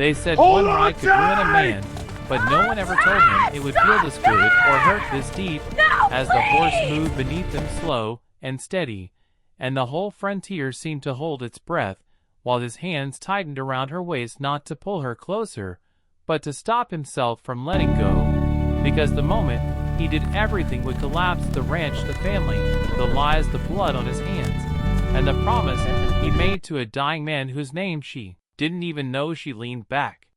They said one ride could ruin a man, but no one ever told him it would feel this good or hurt this deep, as the horse moved beneath them slow and steady, and the whole frontier seemed to hold its breath, while his hands tightened around her waist not to pull her closer, but to stop himself from letting go, because the moment he did everything would collapse the ranch, the family, the lies, the blood on his hands, and the promise he made to a dying man whose name she didn't even know. She leaned back,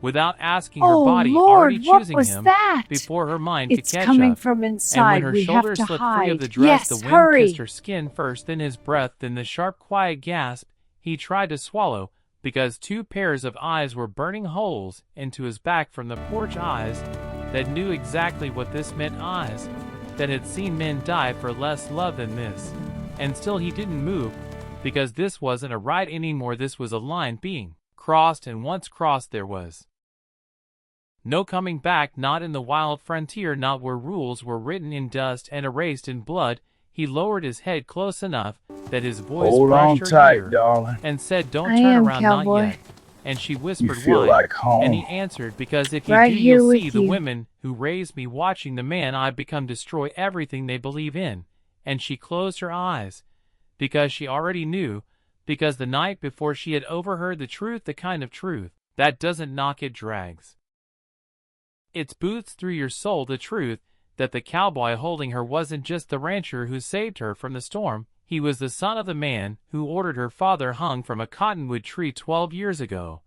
without asking, her body already choosing him before her mind could catch up. From inside. And when her shoulders slipped free of the dress, the wind kissed her skin first, then his breath, then the sharp quiet gasp he tried to swallow, because two pairs of eyes were burning holes into his back from the porch, eyes that knew exactly what this meant, eyes that had seen men die for less love than this. And still he didn't move, because this wasn't a ride anymore, this was a line being crossed, and once crossed there was no coming back, not in the wild frontier, not where rules were written in dust and erased in blood. He lowered his head close enough that his voice brushed her ear, darling, and said, "Don't turn around, Cowboy. not yet." And she whispered, feel "Why?" like home. And he answered, "Because if you Right do, here you'll with see the you. women who raised me watching the man I've become destroy everything they believe in." And she closed her eyes, because she already knew, because the night before she had overheard the truth, the kind of truth that doesn't knock, it drags. It boots through your soul, the truth that the cowboy holding her wasn't just the rancher who saved her from the storm. He was the son of the man who ordered her father hung from a cottonwood tree 12 years ago.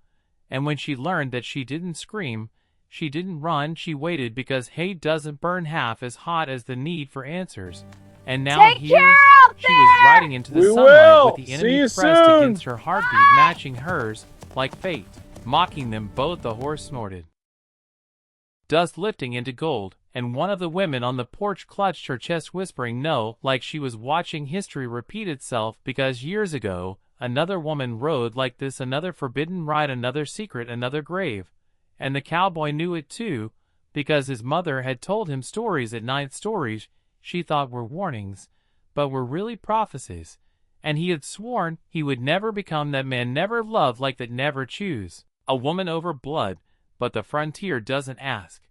And when she learned that, she didn't scream, she didn't run, she waited, because hate doesn't burn half as hot as the need for answers. And now here she was riding into the sunlight with the enemy pressed against her heartbeat, matching hers like fate, mocking them both. The horse snorted, dust lifting into gold, and one of the women on the porch clutched her chest, whispering no, like she was watching history repeat itself, because years ago another woman rode like this, another forbidden ride, another secret, another grave. And the cowboy knew it too, because his mother had told him stories at night, stories she thought were warnings, but were really prophecies. And he had sworn he would never become that man, never love like that, never choose a woman over blood. But the frontier doesn't ask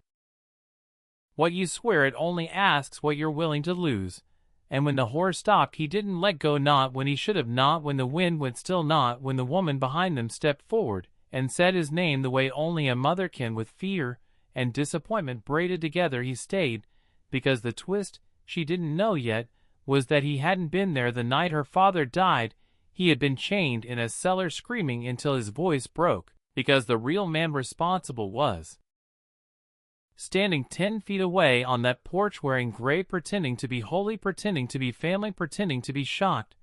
what you swear, it only asks what you're willing to lose. And when the horse stopped, he didn't let go, not when he should have, not when the wind went still, not when the woman behind them stepped forward and said his name the way only a mother can, with fear and disappointment braided together. He stayed, because the twist she didn't know yet was that he hadn't been there the night her father died. He had been chained in a cellar, screaming until his voice broke, because the real man responsible was standing 10 feet away on that porch, wearing gray, pretending to be holy, pretending to be family, pretending to be shocked.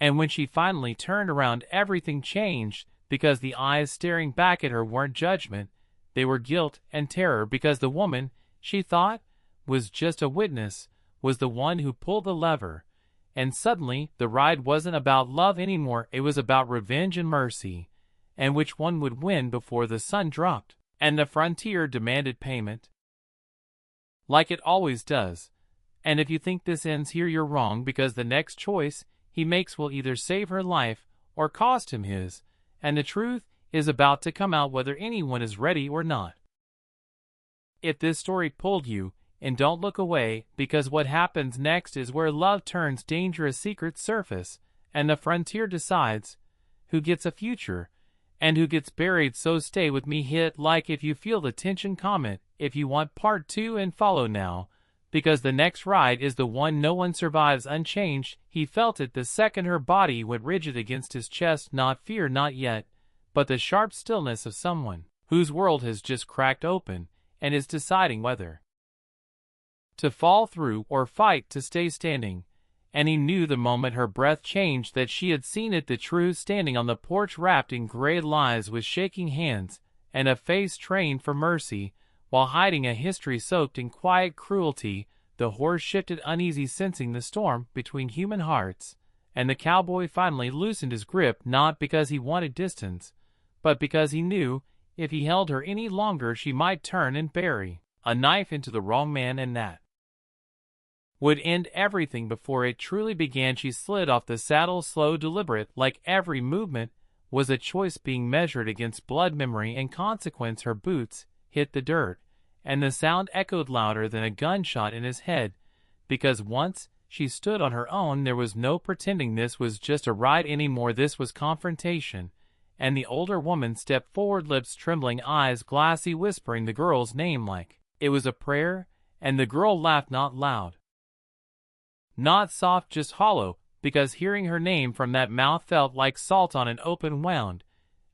And when she finally turned around, everything changed, because the eyes staring back at her weren't judgment, they were guilt and terror, because the woman she thought was just a witness was the one who pulled the lever. And suddenly the ride wasn't about love anymore, it was about revenge and mercy, and which one would win before the sun dropped. And the frontier demanded payment, like it always does. And if you think this ends here, you're wrong, because the next choice he makes will either save her life or cost him his, and the truth is about to come out, whether anyone is ready or not. If this story pulled you, and don't look away, because what happens next is where love turns dangerous secrets surface, and the frontier decides who gets a future and who gets buried. So stay with me, hit like if you feel the tension, comment if you want part 2, and follow now, because the next ride is the one no one survives unchanged. He felt it the second her body went rigid against his chest, not fear, not yet, but the sharp stillness of someone whose world has just cracked open and is deciding whether to fall through or fight to stay standing. And he knew the moment her breath changed that she had seen it, the truth, standing on the porch wrapped in gray lies, with shaking hands and a face trained for mercy, while hiding a history soaked in quiet cruelty. The horse shifted uneasy, sensing the storm between human hearts, and the cowboy finally loosened his grip, not because he wanted distance, but because he knew if he held her any longer she might turn and bury a knife into the wrong man, and that would end everything before it truly began. She slid off the saddle, slow, deliberate, like every movement was a choice being measured against blood memory and consequence. Her boots hit the dirt, and the sound echoed louder than a gunshot in his head, because once she stood on her own, there was no pretending this was just a ride anymore. This was confrontation, and the older woman stepped forward, lips trembling, eyes glassy, whispering the girl's name like it was a prayer, and the girl laughed, not loud, not soft, just hollow, because hearing her name from that mouth felt like salt on an open wound.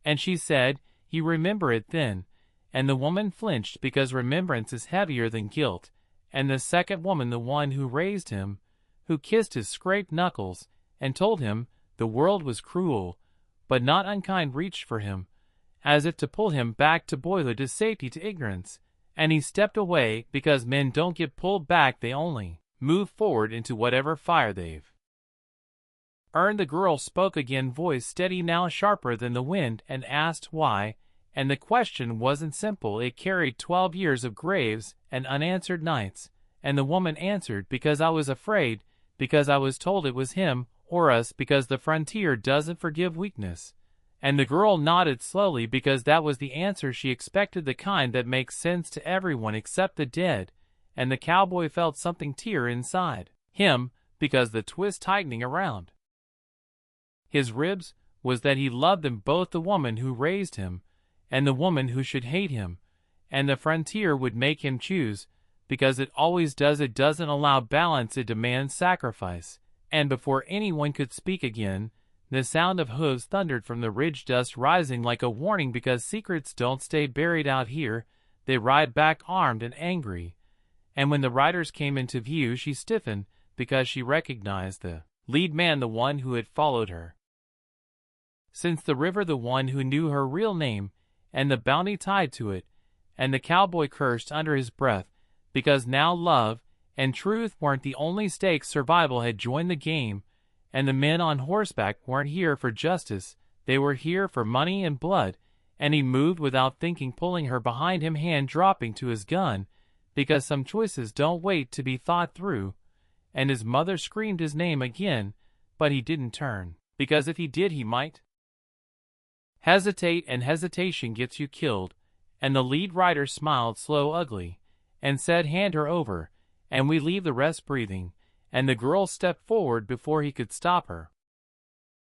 And she said, "You remember it then?" And the woman flinched, because remembrance is heavier than guilt. And the second woman, the one who raised him, who kissed his scraped knuckles, and told him the world was cruel, but not unkind, reached for him, as if to pull him back to boyhood, to safety, to ignorance. And he stepped away, because men don't get pulled back, they only move forward into whatever fire they've earned. The girl spoke again, voice steady now, sharper than the wind, and asked why. And the question wasn't simple. It carried 12 years of graves and unanswered nights. And the woman answered, "Because I was afraid, because I was told it was him or us, because the frontier doesn't forgive weakness." And the girl nodded slowly, because that was the answer she expected, the kind that makes sense to everyone except the dead. And the cowboy felt something tear inside him, because the twist tightening around his ribs was that he loved them both, the woman who raised him and the woman who should hate him. And the frontier would make him choose, because it always does. It doesn't allow balance, it demands sacrifice. And before anyone could speak again, the sound of hooves thundered from the ridge, dust rising like a warning, because secrets don't stay buried out here, they ride back armed and angry. And when the riders came into view, she stiffened, because she recognized the lead man, the one who had followed her since the river, the one who knew her real name and the bounty tied to it. And the cowboy cursed under his breath, because now love and truth weren't the only stakes. Survival had joined the game, and the men on horseback weren't here for justice, they were here for money and blood. And he moved without thinking, pulling her behind him, hand dropping to his gun, because some choices don't wait to be thought through. And his mother screamed his name again, but he didn't turn, because if he did, he might hesitate, and hesitation gets you killed. And the lead rider smiled, slow, ugly, and said, "Hand her over, and we leave the rest breathing." And the girl stepped forward before he could stop her.